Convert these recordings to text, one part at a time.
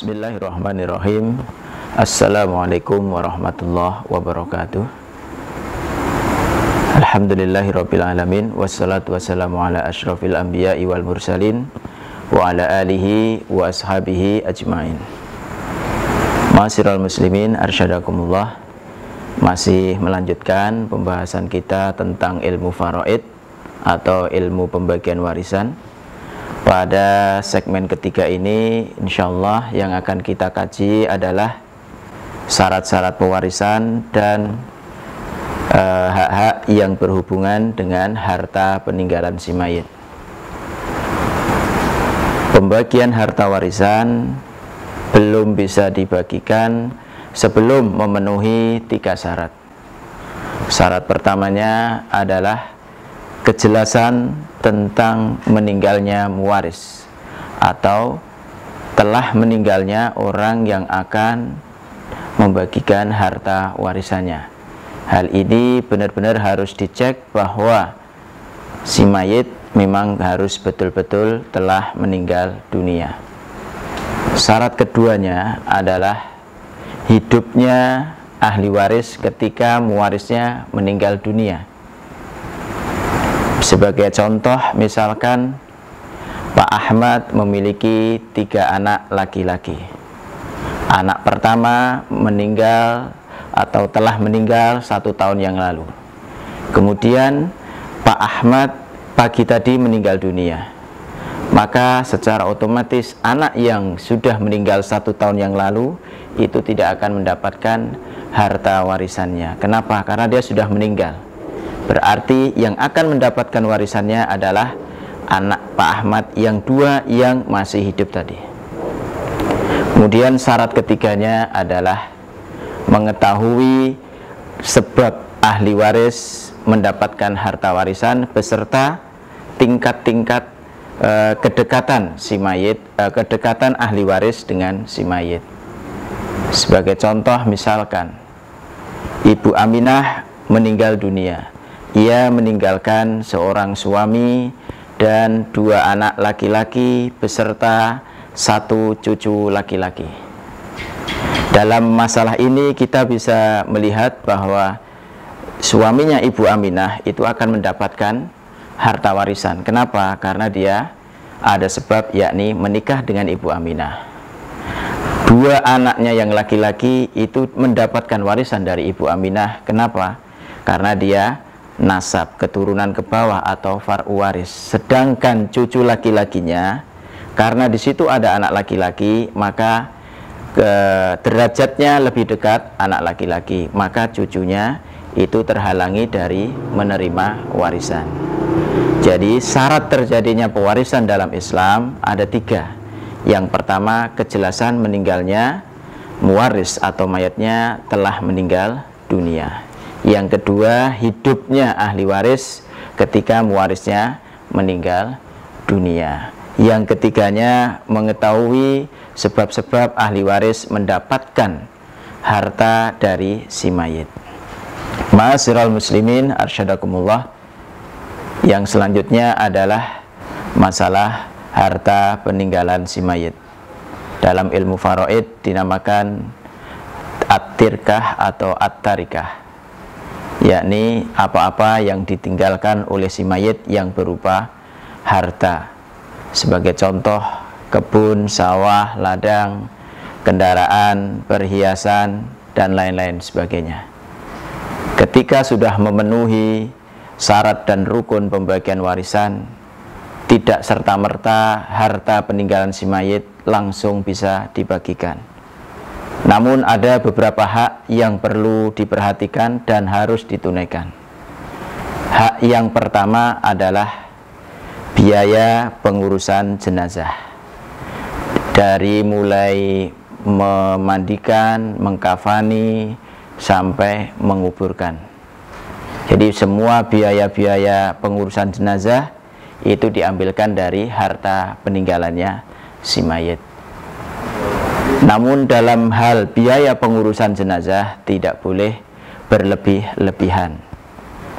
Bismillahirrahmanirrahim. Assalamualaikum warahmatullahi wabarakatuh. Alhamdulillahirabbil alamin, wassalatu wassalamu ala asyrafil anbiya'i wal mursalin wa ala alihi wa ashabihi ajmain. Ma'asyiral muslimin, arsyadakumullah. Masih melanjutkan pembahasan kita tentang ilmu faraid atau ilmu pembagian warisan. Pada segmen ketiga ini, insyaallah yang akan kita kaji adalah syarat-syarat pewarisan dan hak-hak yang berhubungan dengan harta peninggalan si mayit. Pembagian harta warisan belum bisa dibagikan sebelum memenuhi 3 syarat. Syarat pertamanya adalah kejelasan tentang meninggalnya muwaris atau telah meninggalnya orang yang akan membagikan harta warisannya. Hal ini benar-benar harus dicek bahwa si mayit memang harus betul-betul telah meninggal dunia. Syarat keduanya adalah hidupnya ahli waris ketika muwarisnya meninggal dunia. Sebagai contoh, misalkan Pak Ahmad memiliki 3 anak laki-laki. Anak pertama meninggal atau telah meninggal 1 tahun yang lalu. Kemudian Pak Ahmad pagi tadi meninggal dunia. Maka secara otomatis anak yang sudah meninggal 1 tahun yang lalu itu tidak akan mendapatkan harta warisannya. Kenapa? Karena dia sudah meninggal. Berarti yang akan mendapatkan warisannya adalah anak Pak Ahmad yang 2 yang masih hidup tadi. Kemudian syarat ketiganya adalah mengetahui sebab ahli waris mendapatkan harta warisan beserta tingkat-tingkat kedekatan si mayit, kedekatan ahli waris dengan si mayit. Sebagai contoh, misalkan Ibu Aminah meninggal dunia. Ia meninggalkan seorang suami dan 2 anak laki-laki beserta 1 cucu laki-laki. Dalam masalah ini kita bisa melihat bahwa suaminya Ibu Aminah itu akan mendapatkan harta warisan. Kenapa? Karena dia ada sebab, yakni menikah dengan Ibu Aminah. 2 anaknya yang laki-laki itu mendapatkan warisan dari Ibu Aminah. Kenapa? Karena dia nasab, keturunan ke bawah atau far'u waris. Sedangkan cucu laki-lakinya, karena di situ ada anak laki-laki, maka derajatnya lebih dekat anak laki-laki, maka cucunya itu terhalangi dari menerima warisan. Jadi syarat terjadinya pewarisan dalam Islam ada 3. Yang pertama, kejelasan meninggalnya muwaris atau mayatnya telah meninggal dunia. Yang kedua, hidupnya ahli waris ketika muwarisnya meninggal dunia. Yang ketiganya, mengetahui sebab-sebab ahli waris mendapatkan harta dari si mayit. Ma'asyiral muslimin, arsyadakumullah. Yang selanjutnya adalah masalah harta peninggalan si mayit. Dalam ilmu faraid dinamakan at-tirkah atau at-tarikah, yakni apa-apa yang ditinggalkan oleh si mayit yang berupa harta. Sebagai contoh, kebun, sawah, ladang, kendaraan, perhiasan, dan lain-lain sebagainya. Ketika sudah memenuhi syarat dan rukun pembagian warisan, tidak serta-merta harta peninggalan si mayit langsung bisa dibagikan. Namun ada beberapa hak yang perlu diperhatikan dan harus ditunaikan. Hak yang pertama adalah biaya pengurusan jenazah. Dari mulai memandikan, mengkafani, sampai menguburkan. Jadi semua biaya-biaya pengurusan jenazah itu diambilkan dari harta peninggalannya si mayit. Namun dalam hal biaya pengurusan jenazah tidak boleh berlebih-lebihan.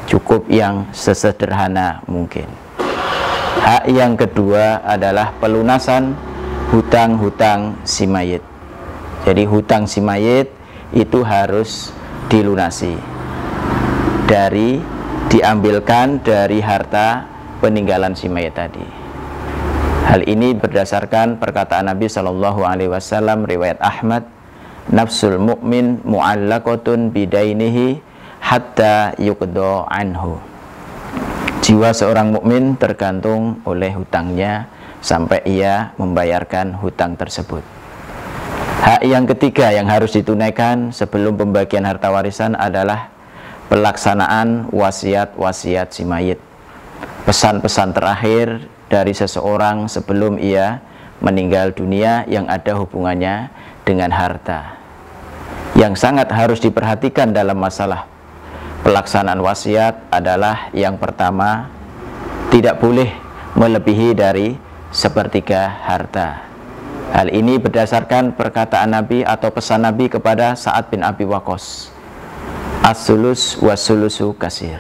Cukup yang sesederhana mungkin. Hak yang kedua adalah pelunasan hutang-hutang si mayit. Jadi hutang si mayit itu harus dilunasi, diambilkan dari harta peninggalan si mayit tadi. Hal ini berdasarkan perkataan Nabi Shallallahu Alaihi Wasallam riwayat Ahmad, nafsul mu'min mu'allaqatun bidainihi hatta yuqda anhu. Jiwa seorang mukmin tergantung oleh hutangnya sampai ia membayarkan hutang tersebut. Hak yang ketiga yang harus ditunaikan sebelum pembagian harta warisan adalah pelaksanaan wasiat-wasiat si mayit. Pesan-pesan terakhir dari seseorang sebelum ia meninggal dunia yang ada hubungannya dengan harta. Yang sangat harus diperhatikan dalam masalah pelaksanaan wasiat adalah yang pertama, tidak boleh melebihi dari sepertiga harta. Hal ini berdasarkan perkataan Nabi atau pesan Nabi kepada Sa'ad bin Abi Waqqas, as-sulus was-sulusu kasir.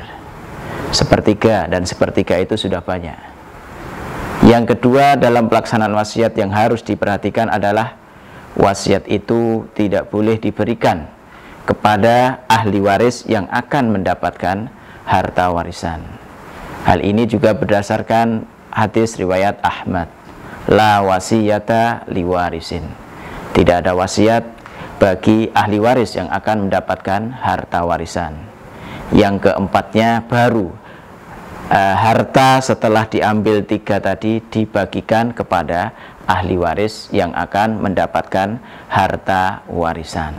Sepertiga dan sepertiga itu sudah banyak. Yang kedua, dalam pelaksanaan wasiat yang harus diperhatikan adalah wasiat itu tidak boleh diberikan kepada ahli waris yang akan mendapatkan harta warisan. Hal ini juga berdasarkan hadis riwayat Ahmad, la wasiyata liwarisin. Tidak ada wasiat bagi ahli waris yang akan mendapatkan harta warisan. Yang keempatnya, baru harta setelah diambil tiga tadi dibagikan kepada ahli waris yang akan mendapatkan harta warisan.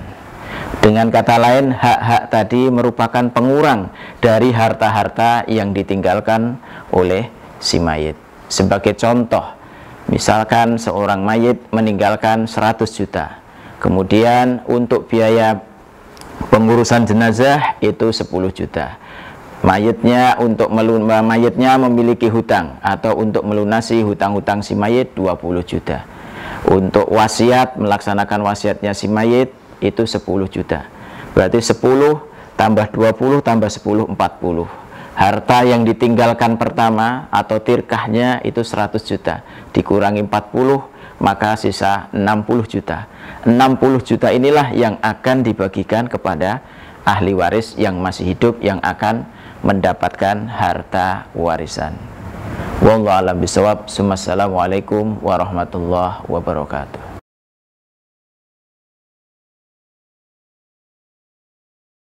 Dengan kata lain, hak-hak tadi merupakan pengurang dari harta-harta yang ditinggalkan oleh si mayit. Sebagai contoh, misalkan seorang mayit meninggalkan 100 juta, kemudian untuk biaya pengurusan jenazah itu 10 juta. Mayitnya memiliki hutang atau untuk melunasi hutang-hutang si mayit 20 juta. Untuk wasiat, melaksanakan wasiatnya si mayit itu 10 juta. Berarti 10 tambah 20 tambah 10 40. Harta yang ditinggalkan pertama atau tirkahnya itu 100 juta, dikurangi 40 maka sisa 60 juta. 60 juta inilah yang akan dibagikan kepada ahli waris yang masih hidup yang akan mendapatkan harta warisan. Wallahu a'lam bishawab. Assalamualaikum warahmatullahi wabarakatuh.